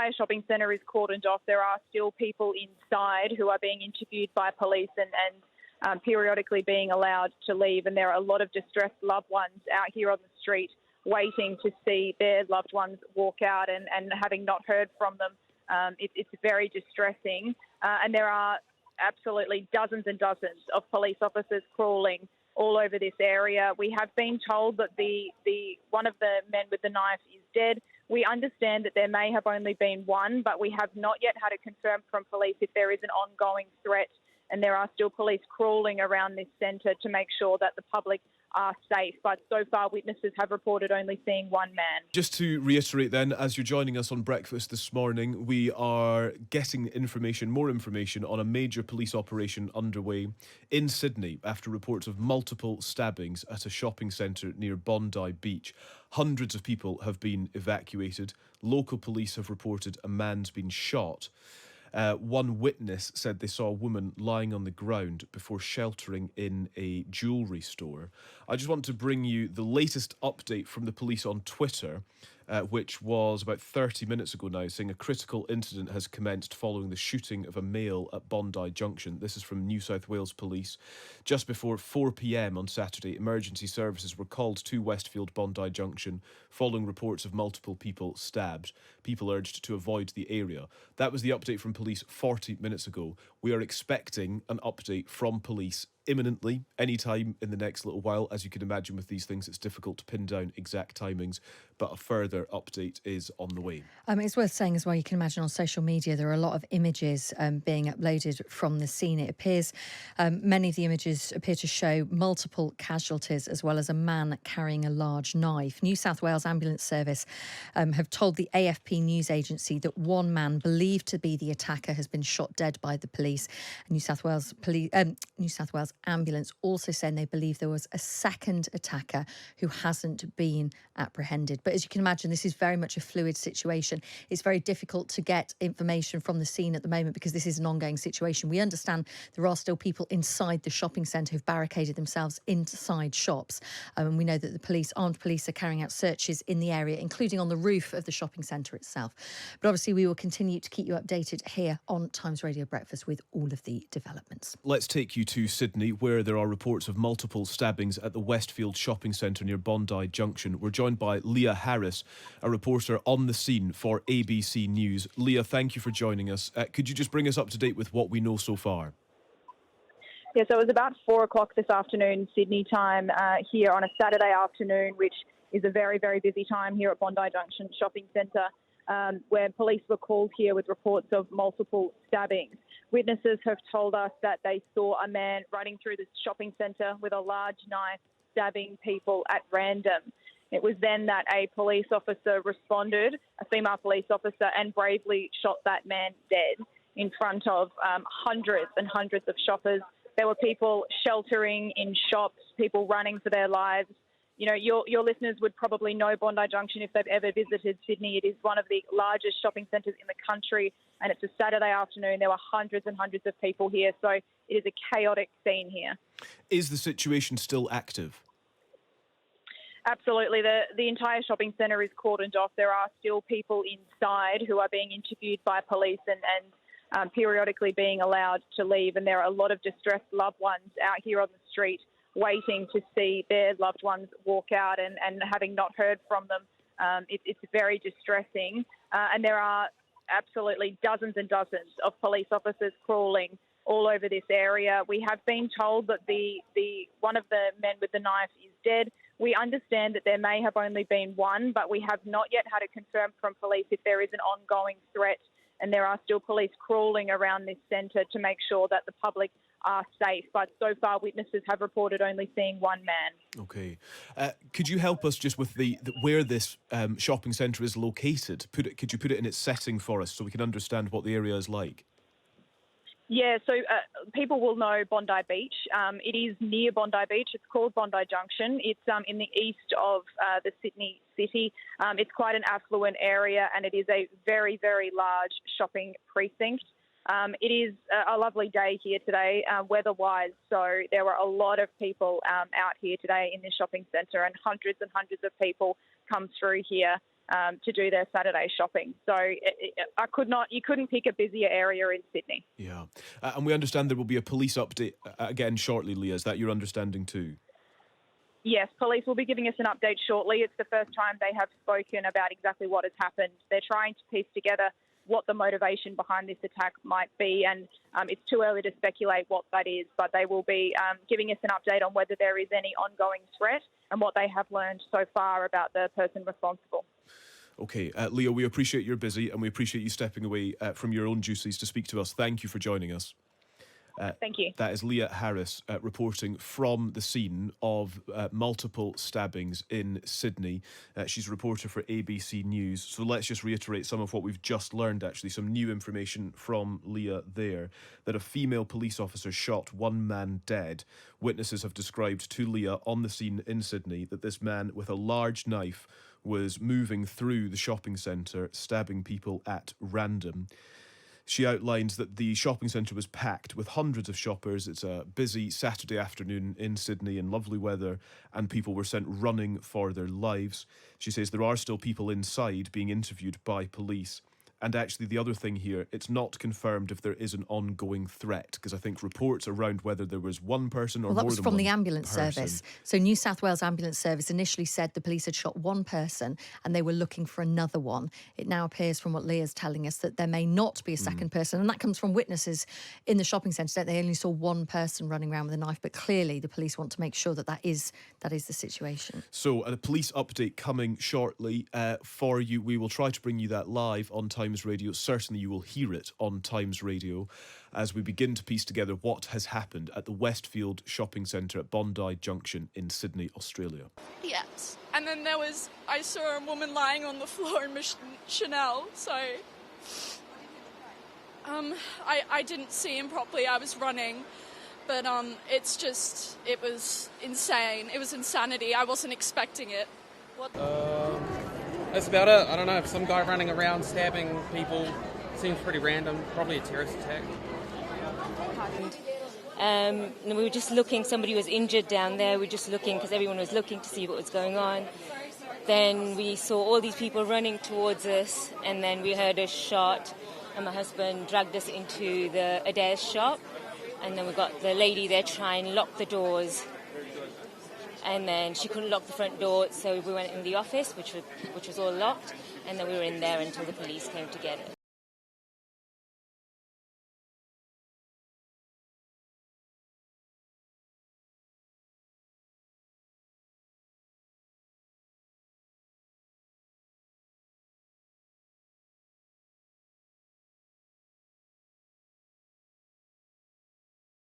entire shopping centre is cordoned off. There are still people inside who are being interviewed by police and periodically being allowed to leave. And there are a lot of distressed loved ones out here on the street waiting to see their loved ones walk out and having not heard from them. It's very distressing. And there are absolutely dozens and dozens of police officers crawling all over this area. We have been told that the one of the men with the knife is dead. We understand that there may have only been one, but we have not yet had it confirmed from police if there is an ongoing threat, and there are still police crawling around this centre to make sure that the public are safe. But so far, witnesses have reported only seeing one man. Just to reiterate then, as you're joining us on breakfast this morning, we are getting more information on a major police operation underway in Sydney after reports of multiple stabbings at a shopping centre near Bondi Beach. Hundreds of people have been evacuated. Local police have reported a man's been shot. One witness said they saw a woman lying on the ground before sheltering in a jewellery store. I just want to bring you the latest update from the police on Twitter, which was about 30 minutes ago now, saying a critical incident has commenced following the shooting of a male at Bondi Junction. This is from New South Wales Police. Just before 4 p.m. on Saturday, emergency services were called to Westfield Bondi Junction following reports of multiple people stabbed. People urged to avoid the area. That was the update from police 40 minutes ago. We are expecting an update from police imminently, anytime in the next little while. As you can imagine with these things, it's difficult to pin down exact timings, but a further update is on the way. It's worth saying as well, you can imagine on social media there are a lot of images being uploaded from the scene. It appears many of the images appear to show multiple casualties as well as a man carrying a large knife. New South Wales Ambulance Service have told the AFP news agency that one man believed to be the attacker has been shot dead by the police. New South Wales Ambulance also saying they believe there was a second attacker who hasn't been apprehended. But as you can imagine, this is very much a fluid situation. It's very difficult to get information from the scene at the moment because this is an ongoing situation. We understand there are still people inside the shopping centre who've barricaded themselves inside shops. And we know that the armed police are carrying out searches in the area, including on the roof of the shopping centre itself. But obviously we will continue to keep you updated here on Times Radio Breakfast with all of the developments. Let's take you to Sydney, where there are reports of multiple stabbings at the Westfield shopping centre near Bondi Junction. We're joined by Lia Harris, a reporter on the scene for ABC News. Lia, thank you for joining us. Could you just bring us up to date with what we know so far? Yeah, so it was about 4 o'clock this afternoon, Sydney time, here on a Saturday afternoon, which is a very, very busy time here at Bondi Junction Shopping Centre, where police were called here with reports of multiple stabbings. Witnesses have told us that they saw a man running through the shopping centre with a large knife, stabbing people at random. It was then that a police officer responded, a female police officer, and bravely shot that man dead in front of hundreds and hundreds of shoppers. There were people sheltering in shops, people running for their lives. You know, your listeners would probably know Bondi Junction if they've ever visited Sydney. It is one of the largest shopping centres in the country, and it's a Saturday afternoon. There were hundreds and hundreds of people here, so it is a chaotic scene here. Is the situation still active? Absolutely. The entire shopping centre is cordoned off. There are still people inside who are being interviewed by police and periodically being allowed to leave, and there are a lot of distressed loved ones out here on the street waiting to see their loved ones walk out and having not heard from them. It's very distressing. And there are absolutely dozens and dozens of police officers crawling all over this area. We have been told that the one of the men with the knife is dead. We understand that there may have only been one, but we have not yet had it confirmed from police if there is an ongoing threat. And there are still police crawling around this centre to make sure that the public are safe. But so far, witnesses have reported only seeing one man. Okay. Could you help us just with where this shopping centre is located? Could you put it in its setting for us so we can understand what the area is like? Yeah, so people will know Bondi Beach. It is near Bondi Beach. It's called Bondi Junction. It's in the east of the Sydney city. It's quite an affluent area, and it is a very, very large shopping precinct. It is a lovely day here today, weather-wise, so there were a lot of people out here today in this shopping centre, and hundreds of people come through here to do their Saturday shopping. So you couldn't pick a busier area in Sydney. Yeah. And we understand there will be a police update again shortly, Leah. Is that your understanding too? Yes, police will be giving us an update shortly. It's the first time they have spoken about exactly what has happened. They're trying to piece together what the motivation behind this attack might be, and it's too early to speculate what that is, but they will be giving us an update on whether there is any ongoing threat and what they have learned so far about the person responsible. Okay, Leah, we appreciate you're busy and we appreciate you stepping away from your own duties to speak to us. Thank you for joining us. Thank you. That is Lia Harris reporting from the scene of multiple stabbings in Sydney. She's a reporter for ABC News. So let's just reiterate some of what we've just learned, actually. Some new information from Lia there, that a female police officer shot one man dead. Witnesses have described to Lia on the scene in Sydney that this man with a large knife was moving through the shopping centre, stabbing people at random. She outlines that the shopping centre was packed with hundreds of shoppers. It's a busy Saturday afternoon in Sydney in lovely weather, and people were sent running for their lives. She says there are still people inside being interviewed by police. And actually, the other thing here, it's not confirmed if there is an ongoing threat, because I think reports around whether there was one person or more than one person. Well, that was from the ambulance service. So New South Wales Ambulance Service initially said the police had shot one person and they were looking for another one. It now appears from what Leah's telling us that there may not be a second person, and that comes from witnesses in the shopping centre that they only saw one person running around with a knife, but clearly the police want to make sure that that is the situation. So a police update coming shortly for you. We will try to bring you that live on Times Radio. Certainly you will hear it on Times Radio as we begin to piece together what has happened at the Westfield shopping centre at Bondi Junction in Sydney, Australia. Yes. And then I saw a woman lying on the floor in Chanel, so I didn't see him properly. I was running. But it was insane. It was insanity. I wasn't expecting it. That's about it. I don't know, some guy running around stabbing people seems pretty random. Probably a terrorist attack. We were just looking. Somebody was injured down there. We were just looking because everyone was looking to see what was going on. Then we saw all these people running towards us, and then we heard a shot, and my husband dragged us into the Adair's shop, and then we got the lady there trying to lock the doors. And then she couldn't lock the front door, so we went in the office, which was all locked, and then we were in there until the police came to get it.